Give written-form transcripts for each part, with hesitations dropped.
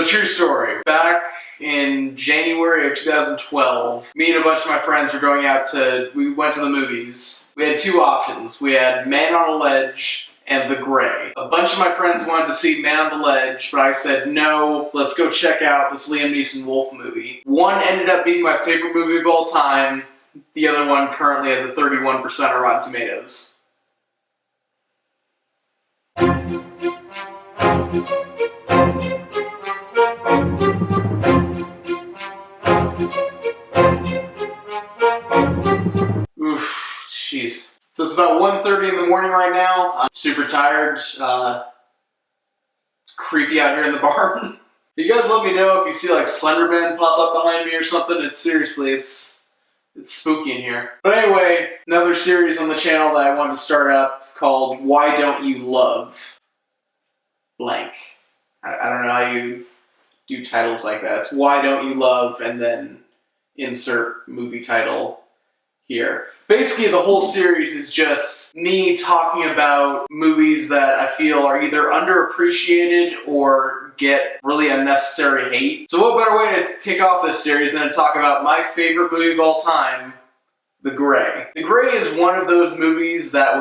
So true story. Back in January of 2012, me and a bunch of my friends we went to the movies. We had two options. We had Man on a Ledge and The Gray. A bunch of my friends wanted to see Man on the Ledge, but I said, no, let's go check out this Liam Neeson Wolf movie. One ended up being my favorite movie of all time. The other one currently has a 31% on Rotten Tomatoes. Oof, jeez. So it's about 1:30 in the morning right now. I'm super tired. It's creepy out here in the barn. You guys let me know if you see like Slenderman pop up behind me or something. It's spooky in here. But anyway, another series on the channel that I wanted to start up called Why Don't You Love Blank. I don't know how you do titles like that. It's Why Don't You Love and then insert movie title here. Basically, the whole series is just me talking about movies that I feel are either underappreciated or get really unnecessary hate. So what better way to kick off this series than to talk about my favorite movie of all time, The Gray. The Gray is one of those movies that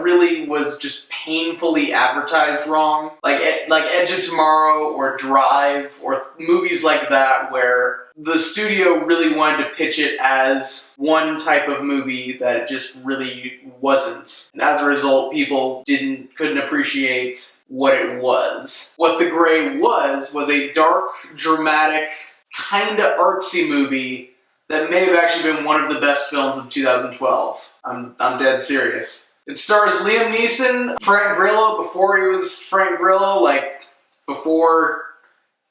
really was just painfully advertised wrong. Like Edge of Tomorrow or Drive or movies like that where the studio really wanted to pitch it as one type of movie that it just really wasn't. And as a result, people couldn't appreciate what it was. What The Gray was a dark, dramatic, kinda artsy movie that may have actually been one of the best films of 2012. I'm dead serious. It stars Liam Neeson, Frank Grillo before he was Frank Grillo, like before,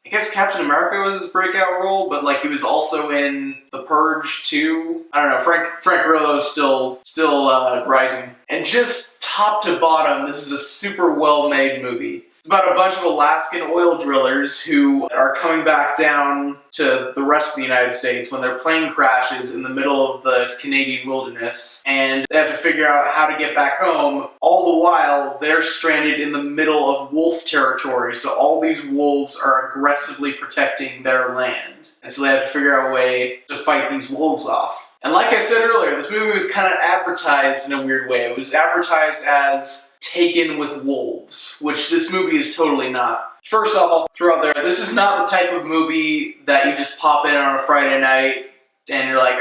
I guess Captain America was his breakout role, but like he was also in The Purge 2. I don't know, Frank Grillo is still rising. And just top to bottom, this is a super well-made movie. It's about a bunch of Alaskan oil drillers who are coming back down to the rest of the United States when their plane crashes in the middle of the Canadian wilderness, and they have to figure out how to get back home. All the while, they're stranded in the middle of wolf territory, so all these wolves are aggressively protecting their land. And so they have to figure out a way to fight these wolves off. And like I said earlier, this movie was kind of advertised in a weird way. It was advertised as Taken with Wolves, which this movie is totally not. First off, I'll throw out there, this is not the type of movie that you just pop in on a Friday night and you're like,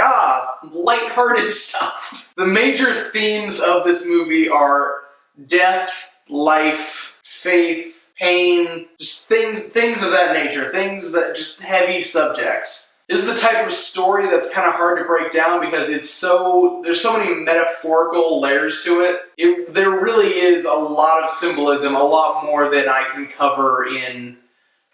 lighthearted stuff. The major themes of this movie are death, life, faith, pain, just things of that nature, things that just heavy subjects. This is the type of story that's kind of hard to break down because there's so many metaphorical layers to it. There really is a lot of symbolism, a lot more than I can cover in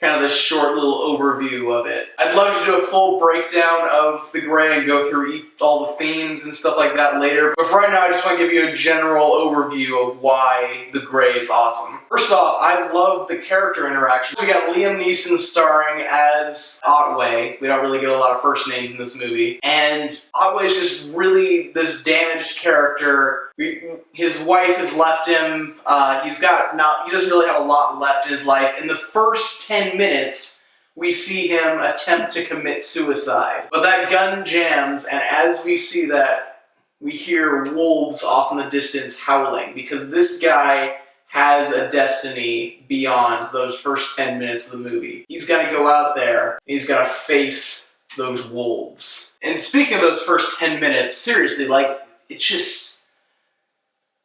kind of this short little overview of it. I'd love to do a full breakdown of The Gray and go through all the themes and stuff like that later, but for right now I just want to give you a general overview of why The Gray is awesome. First off, I love the character interactions. We got Liam Neeson starring as Otway. We don't really get a lot of first names in this movie. And Otway is just really this damaged character. His wife has left him. He doesn't really have a lot left in his life. In the first 10 minutes, we see him attempt to commit suicide. But that gun jams, and as we see that, we hear wolves off in the distance howling, because this guy has a destiny beyond those first 10 minutes of the movie. He's gonna go out there, and he's gonna face those wolves. And speaking of those first 10 minutes, seriously,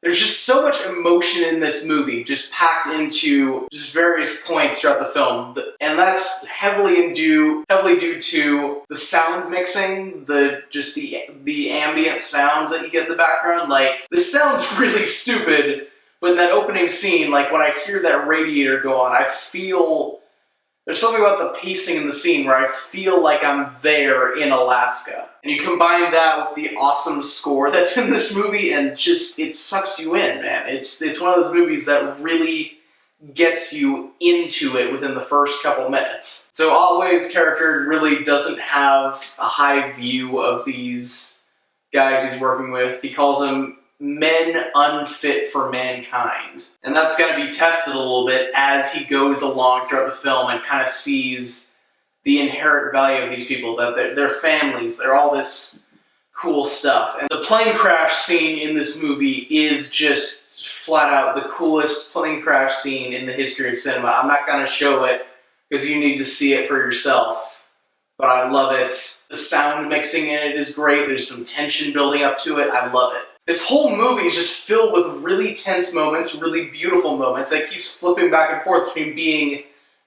there's just so much emotion in this movie, just packed into just various points throughout the film. And that's heavily due to the sound mixing, the ambient sound that you get in the background. Like, this sounds really stupid, but in that opening scene, like when I hear that radiator go on, there's something about the pacing in the scene where I feel like I'm there in Alaska. And you combine that with the awesome score that's in this movie, and just, it sucks you in, man. It's one of those movies that really gets you into it within the first couple minutes. So Otway's character really doesn't have a high view of these guys he's working with. He calls them men unfit for mankind. And that's going to be tested a little bit as he goes along throughout the film and kind of sees the inherent value of these people, that they're families, they're all this cool stuff. And the plane crash scene in this movie is just flat out the coolest plane crash scene in the history of cinema. I'm not going to show it because you need to see it for yourself, but I love it. The sound mixing in it is great. There's some tension building up to it. I love it. This whole movie is just filled with really tense moments, really beautiful moments that keeps flipping back and forth between being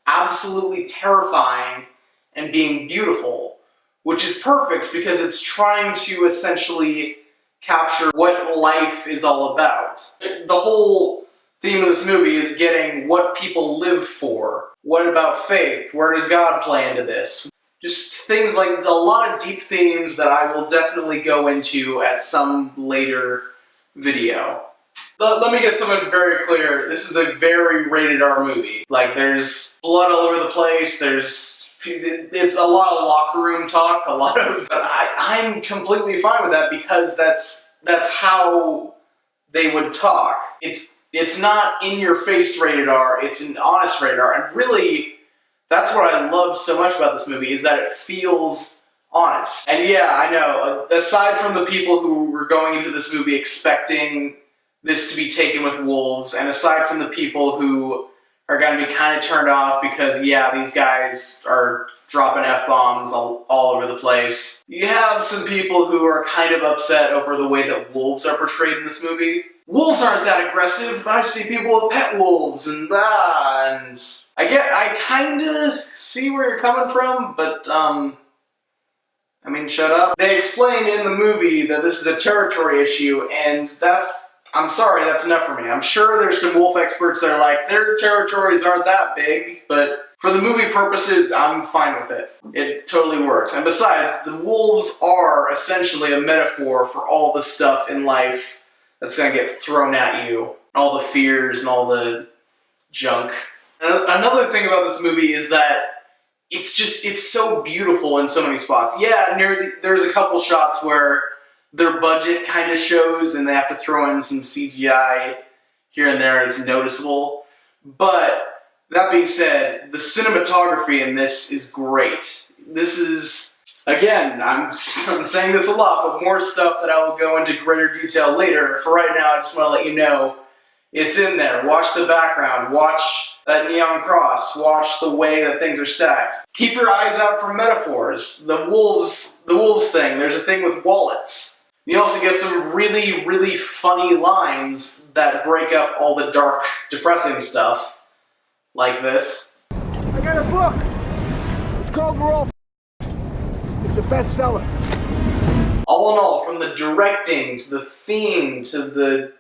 absolutely terrifying and being beautiful, which is perfect because it's trying to essentially capture what life is all about. The whole theme of this movie is getting what people live for. What about faith? Where does God play into this? Just things like a lot of deep themes that I will definitely go into at some later video. Let me get something very clear. This is a very rated R movie. Like, there's blood all over the place, it's a lot of locker room talk, a lot of... But I'm completely fine with that because that's how they would talk. It's not in-your-face rated R, it's an honest rated R, and really, that's what I love so much about this movie, is that it feels honest. And yeah, I know, aside from the people who were going into this movie expecting this to be taken with wolves, and aside from the people who are going to be kind of turned off because, yeah, these guys are dropping F-bombs all over the place, you have some people who are kind of upset over the way that wolves are portrayed in this movie. Wolves aren't that aggressive. I see people with pet wolves and I kind of see where you're coming from, but, I mean, shut up. They explain in the movie that this is a territory issue, and I'm sorry, that's enough for me. I'm sure there's some wolf experts that are like, their territories aren't that big, but for the movie purposes, I'm fine with it. It totally works. And besides, the wolves are essentially a metaphor for all the stuff in life that's going to get thrown at you. All the fears and all the junk. And another thing about this movie is that it's so beautiful in so many spots. Yeah, there's a couple shots where their budget kind of shows and they have to throw in some CGI here and there and it's noticeable. But that being said, the cinematography in this is great. This is, again, I'm saying this a lot, but more stuff that I will go into greater detail later. For right now, I just want to let you know it's in there. Watch the background. Watch that neon cross. Watch the way that things are stacked. Keep your eyes out for metaphors. The wolves thing. There's a thing with wallets. You also get some really, really funny lines that break up all the dark, depressing stuff. Like this. I got a book. It's called We're All It's a bestseller. All in all, from the directing, to the theme, to the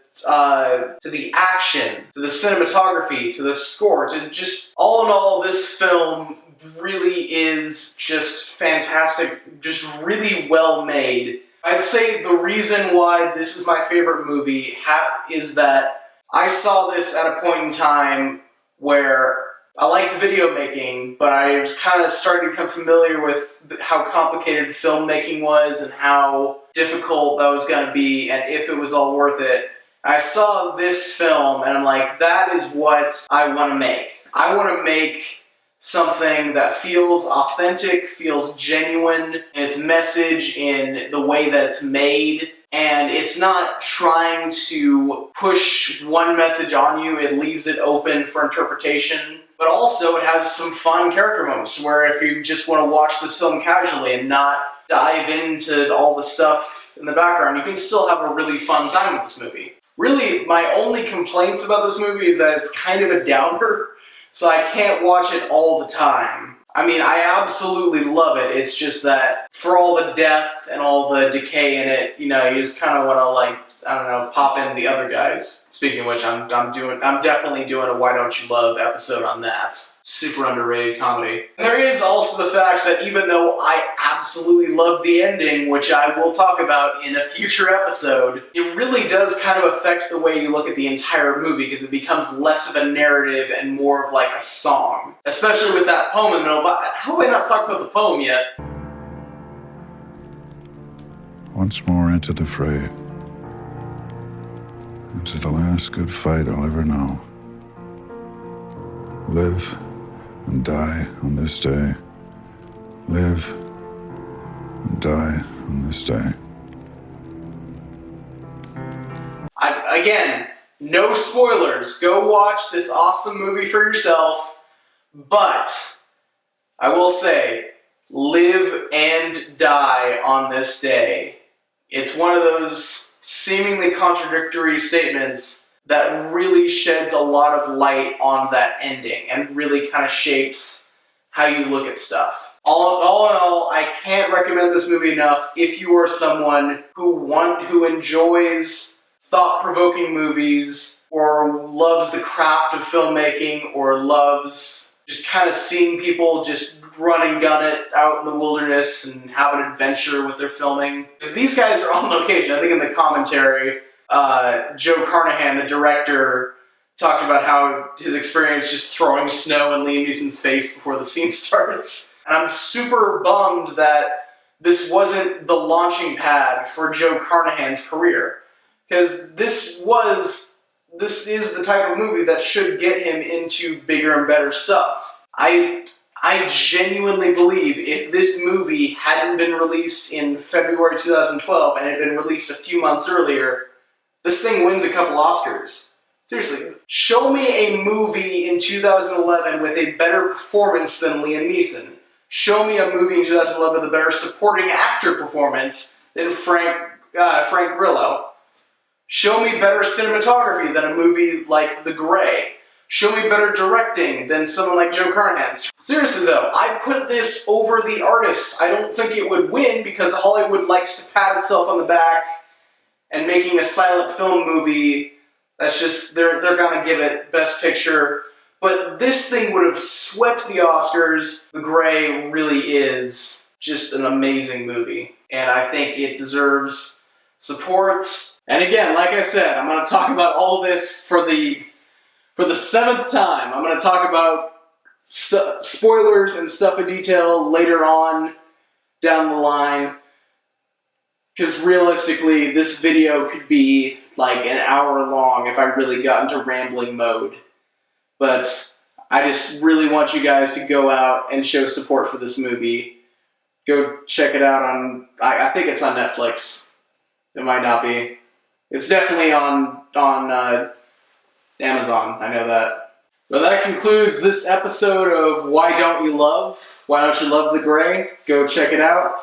action, to the cinematography, to the score, to just, all in all, this film really is just fantastic, just really well made. I'd say the reason why this is my favorite movie is that I saw this at a point in time where I liked video making, but I was kind of starting to become familiar with how complicated filmmaking was and how difficult that was going to be and if it was all worth it. I saw this film and I'm like, that is what I want to make. I want to make something that feels authentic, feels genuine in its message, in the way that it's made, and it's not trying to push one message on you, it leaves it open for interpretation, but also it has some fun character moments where if you just want to watch this film casually and not dive into all the stuff in the background, you can still have a really fun time with this movie. Really, my only complaints about this movie is that it's kind of a downer, so I can't watch it all the time. I mean, I absolutely love it. It's just that for all the death and all the decay in it, you know, you just kind of want to, like, I don't know, pop in the other guys. Speaking of which, I'm definitely doing a Why Don't You Love episode on that. Super underrated comedy. And there is also the fact that even though I absolutely love the ending, which I will talk about in a future episode, it really does kind of affect the way you look at the entire movie because it becomes less of a narrative and more of like a song. Especially with that poem in the middle. But how have I not talked about the poem yet? Once more into the fray. This is the last good fight I'll ever know. Live and die on this day. Live and die on this day. Again, no spoilers. Go watch this awesome movie for yourself. But I will say, live and die on this day. It's one of those seemingly contradictory statements that really sheds a lot of light on that ending and really kind of shapes how you look at stuff. All in all, I can't recommend this movie enough if you are someone who enjoys thought-provoking movies, or loves the craft of filmmaking, or loves just kind of seeing people just run and gun it out in the wilderness and have an adventure with their filming. These guys are on location. I think in the commentary, Joe Carnahan, the director, talked about how his experience just throwing snow in Liam Neeson's face before the scene starts. And I'm super bummed that this wasn't the launching pad for Joe Carnahan's career. Because this is the type of movie that should get him into bigger and better stuff. I genuinely believe if this movie hadn't been released in February 2012 and had been released a few months earlier, this thing wins a couple Oscars. Seriously, show me a movie in 2011 with a better performance than Liam Neeson. Show me a movie in 2011 with a better supporting actor performance than Frank Grillo. Show me better cinematography than a movie like The Grey. Show me better directing than someone like Joe Carnahan. Seriously though, I put this over The Artist. I don't think it would win because Hollywood likes to pat itself on the back, and making a silent film movie, that's just, they're gonna give it Best Picture. But this thing would have swept the Oscars. The Grey really is just an amazing movie, and I think it deserves support. And again, like I said, I'm going to talk about all this for the 7th time. I'm going to talk about spoilers and stuff in detail later on down the line. Because realistically, this video could be like an hour long if I really got into rambling mode. But I just really want you guys to go out and show support for this movie. Go check it out on, I think it's on Netflix. It might not be. It's definitely on Amazon, I know that. But that concludes this episode of Why Don't You Love? Why Don't You Love the Grey? Go check it out.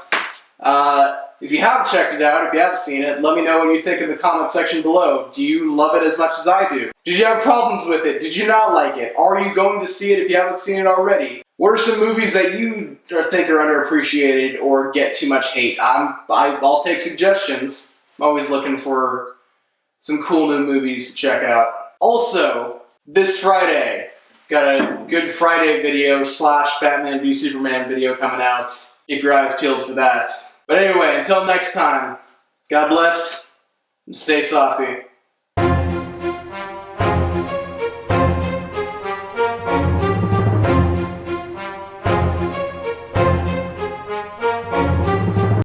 If you haven't checked it out, if you haven't seen it, let me know what you think in the comment section below. Do you love it as much as I do? Did you have problems with it? Did you not like it? Are you going to see it if you haven't seen it already? What are some movies that you think are underappreciated or get too much hate? I'll take suggestions. I'm always looking for some cool new movies to check out. Also, this Friday, got a Good Friday video / Batman v Superman video coming out. Keep your eyes peeled for that. But anyway, until next time, God bless and stay saucy.